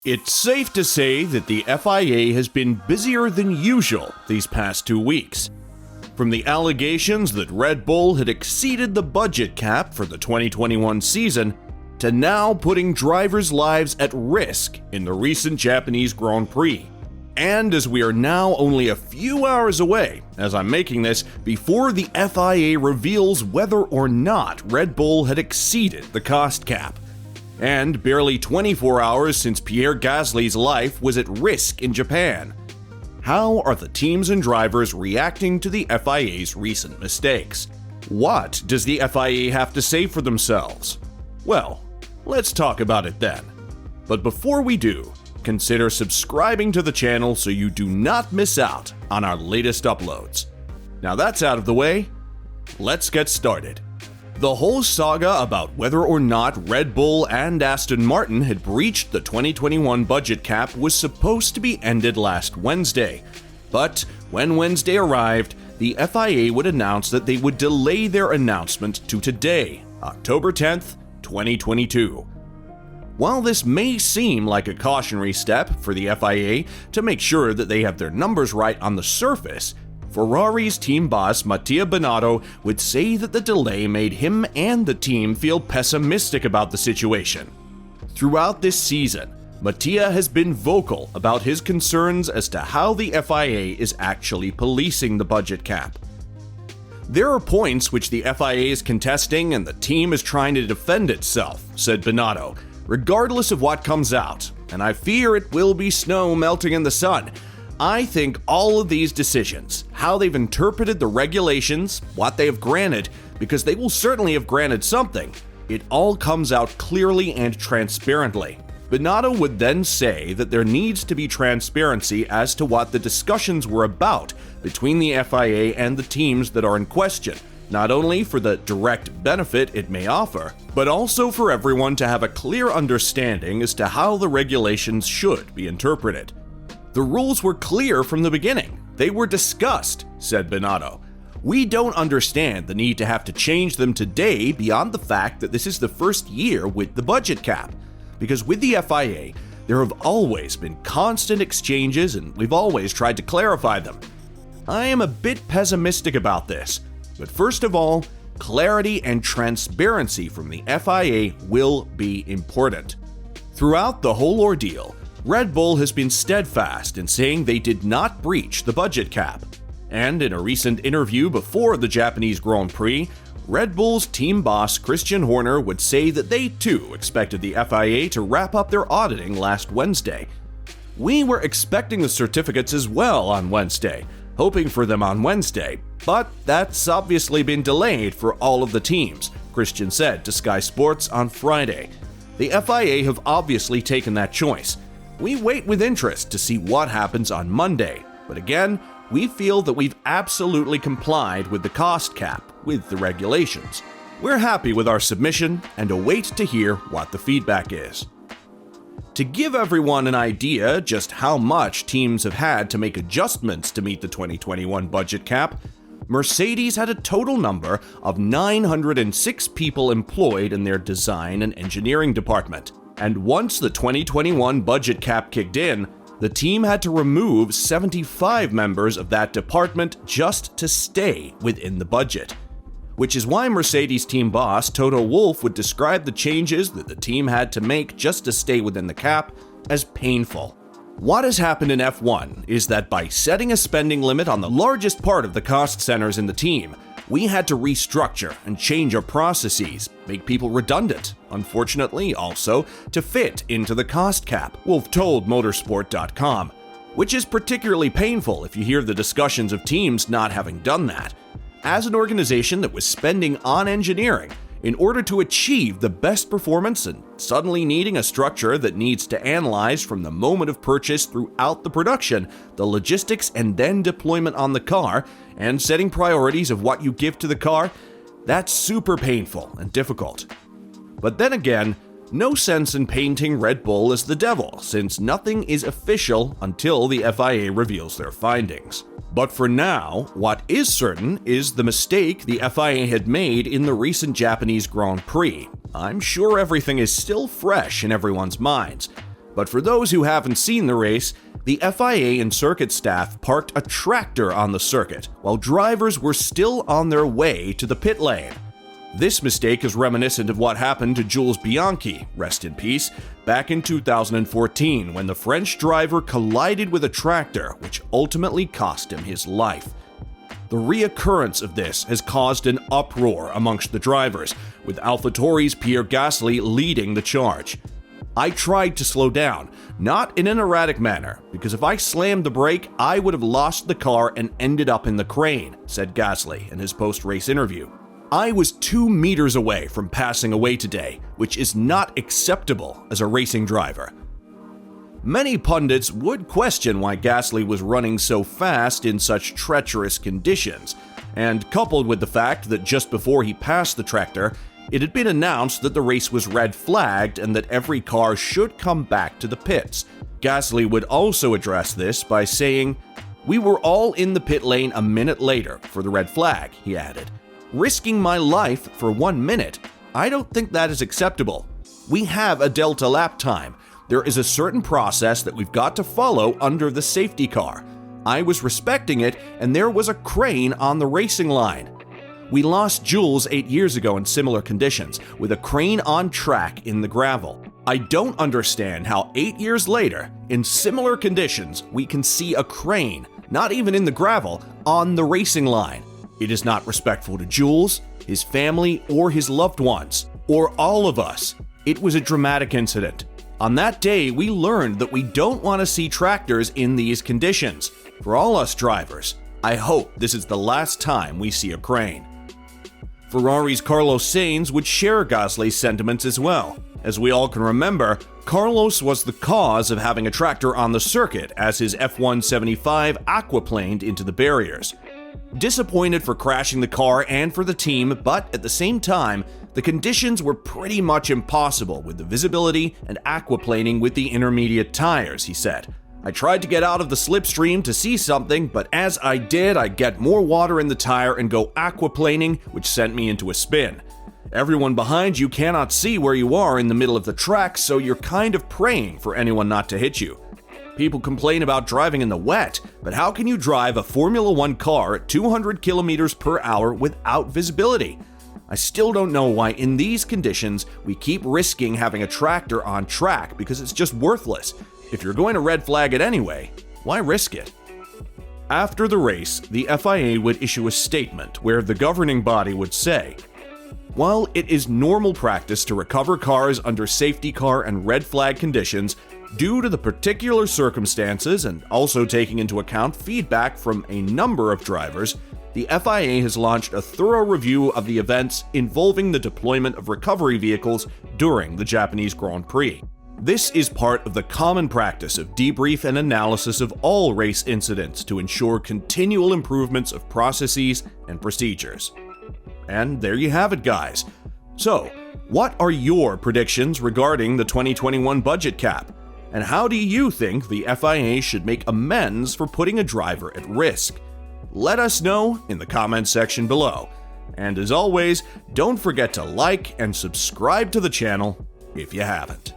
It's safe to say that the FIA has been busier than usual these past 2 weeks. From the allegations that Red Bull had exceeded the budget cap for the 2021 season, to now putting drivers' lives at risk in the recent Japanese Grand Prix. And as we are now only a few hours away, as I'm making this, before the FIA reveals whether or not Red Bull had exceeded the cost cap. And barely 24 hours since Pierre Gasly's life was at risk in Japan. How are the teams and drivers reacting to the FIA's recent mistakes? What does the FIA have to say for themselves? Well, let's talk about it then. But before we do, consider subscribing to the channel so you do not miss out on our latest uploads. Now that's out of the way, let's get started. The whole saga about whether or not Red Bull and Aston Martin had breached the 2021 budget cap was supposed to be ended last Wednesday. But when Wednesday arrived, the FIA would announce that they would delay their announcement to today, October 10th, 2022. While this may seem like a cautionary step for the FIA to make sure that they have their numbers right on the surface, Ferrari's team boss Mattia Binotto would say that the delay made him and the team feel pessimistic about the situation. Throughout this season, Mattia has been vocal about his concerns as to how the FIA is actually policing the budget cap. There are points which the FIA is contesting and the team is trying to defend itself, said Binotto, regardless of what comes out, and I fear it will be snow melting in the sun. I think all of these decisions, how they've interpreted the regulations, what they have granted, because they will certainly have granted something, it all comes out clearly and transparently. Binotto would then say that there needs to be transparency as to what the discussions were about between the FIA and the teams that are in question, not only for the direct benefit it may offer, but also for everyone to have a clear understanding as to how the regulations should be interpreted. The rules were clear from the beginning. They were discussed, said Binotto. We don't understand the need to have to change them today beyond the fact that this is the first year with the budget cap. Because with the FIA, there have always been constant exchanges and we've always tried to clarify them. I am a bit pessimistic about this, but first of all, clarity and transparency from the FIA will be important. Throughout the whole ordeal, Red Bull has been steadfast in saying they did not breach the budget cap. And in a recent interview before the Japanese Grand Prix, Red Bull's team boss Christian Horner would say that they too expected the FIA to wrap up their auditing last Wednesday. We were expecting the certificates as well on Wednesday, hoping for them on Wednesday, but that's obviously been delayed for all of the teams, Christian said to Sky Sports on Friday. The FIA have obviously taken that choice. We wait with interest to see what happens on Monday, but again, we feel that we've absolutely complied with the cost cap, with the regulations. We're happy with our submission and await to hear what the feedback is. To give everyone an idea just how much teams have had to make adjustments to meet the 2021 budget cap, Mercedes had a total number of 906 people employed in their design and engineering department. And once the 2021 budget cap kicked in, the team had to remove 75 members of that department just to stay within the budget. Which is why Mercedes team boss Toto Wolff would describe the changes that the team had to make just to stay within the cap as painful. What has happened in F1 is that by setting a spending limit on the largest part of the cost centers in the team, we had to restructure and change our processes, make people redundant, unfortunately also to fit into the cost cap, Wolff told motorsport.com, which is particularly painful if you hear the discussions of teams not having done that. As an organization that was spending on engineering in order to achieve the best performance and suddenly needing a structure that needs to analyze from the moment of purchase throughout the production, the logistics and then deployment on the car, and setting priorities of what you give to the car, that's super painful and difficult. But then again, no sense in painting Red Bull as the devil, since nothing is official until the FIA reveals their findings. But for now, what is certain is the mistake the FIA had made in the recent Japanese Grand Prix. I'm sure everything is still fresh in everyone's minds, But for those who haven't seen the race, the FIA and circuit staff parked a tractor on the circuit while drivers were still on their way to the pit lane. This mistake is reminiscent of what happened to Jules Bianchi, rest in peace, back in 2014 when the French driver collided with a tractor, which ultimately cost him his life. The reoccurrence of this has caused an uproar amongst the drivers, with AlphaTauri's Pierre leading the charge. I tried to slow down, not in an erratic manner, because if I slammed the brake, I would have lost the car and ended up in the crane, said Gasly in his post-race interview. I was 2 meters away from passing away today, which is not acceptable as a racing driver. Many pundits would question why Gasly was running so fast in such treacherous conditions, and coupled with the fact that just before he passed the tractor, it had been announced that the race was red flagged and that every car should come back to the pits. Gasly would also address this by saying, "We were all in the pit lane a minute later for the red flag," he added. "Risking my life for 1 minute? I don't think that is acceptable. We have a delta lap time. There is a certain process that we've got to follow under the safety car. I was respecting it, and there was a crane on the racing line. We lost Jules 8 years ago in similar conditions, with a crane on track in the gravel. I don't understand how 8 years later, in similar conditions, we can see a crane, not even in the gravel, on the racing line. It is not respectful to Jules, his family, or his loved ones, or all of us. It was a dramatic incident. On that day, we learned that we don't want to see tractors in these conditions. For all us drivers, I hope this is the last time we see a crane." Ferrari's Carlos Sainz would share Gasly's sentiments as well. As we all can remember, Carlos was the cause of having a tractor on the circuit as his F175 aquaplaned into the barriers. Disappointed for crashing the car and for the team, but at the same time, the conditions were pretty much impossible with the visibility and aquaplaning with the intermediate tires, he said. "I tried to get out of the slipstream to see something, but as I did, I get more water in the tire and go aquaplaning, which sent me into a spin. Everyone behind you cannot see where you are in the middle of the track, so you're kind of praying for anyone not to hit you. People complain about driving in the wet, but how can you drive a Formula One car at 200 kilometers per hour without visibility? I still don't know why in these conditions we keep risking having a tractor on track because it's just worthless. If you're going to red flag it anyway, why risk it?" After the race, the FIA would issue a statement where the governing body would say, "While it is normal practice to recover cars under safety car and red flag conditions, due to the particular circumstances and also taking into account feedback from a number of drivers, the FIA has launched a thorough review of the events involving the deployment of recovery vehicles during the Japanese Grand Prix. This is part of the common practice of debrief and analysis of all race incidents to ensure continual improvements of processes and procedures." And there you have it, guys. So, what are your predictions regarding the 2021 budget cap? And how do you think the FIA should make amends for putting a driver at risk? Let us know in the comments section below. And as always, don't forget to like and subscribe to the channel if you haven't.